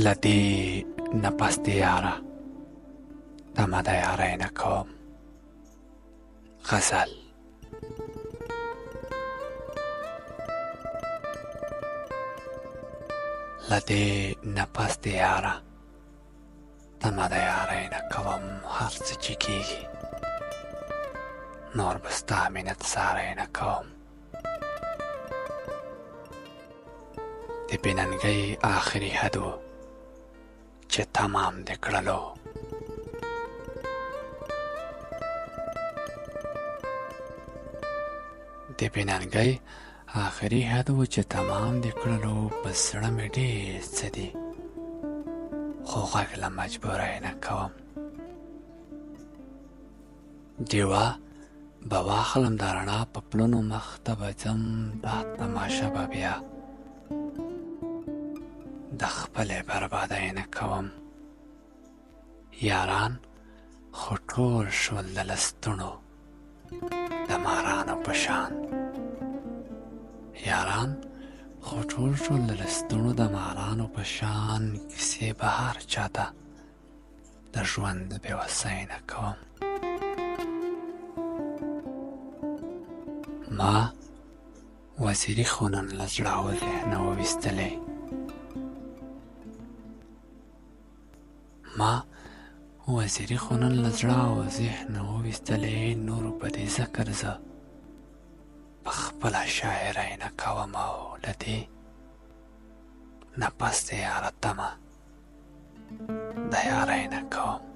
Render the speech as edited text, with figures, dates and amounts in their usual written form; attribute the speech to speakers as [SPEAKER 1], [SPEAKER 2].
[SPEAKER 1] لدې نفس د یاره تمه د یارۍ نه کوم. غزل لدې نفس د یاره تمه د یارۍ نه کوم. هر څه چې کېږي نور به ستا مینت زارۍ نه کوم. د بې ننګۍ آخري حد و چې تمام د کړلو. د بې ننګۍ آخري حد و چې تمام د کړلو. په زړه مې ډېر څه دي خو غږ له مجبورۍ نه کوم. ډیوه به واخلم د رڼا په پلونو مخ ته به ځم. دا تماشه به بیا د خپلې بربادۍ نه کوم. یاران خو ټول شول د لستوڼو د مارانو په شان. یاران خو ټول شول د لستوڼو د مارانو په شان. کیسې به هر چاته د ژوند د بېوسۍ نه کوم. ما وزیري خو نن له زړه او ذهنه وویستلې. ما وزیري خو نن له زړه او ذهنه وویستلې. نورو په دې ذکر زه په خپله شاعرۍ نه کوم. او له دې نفس د یاره تمه د یارۍ نه کوم.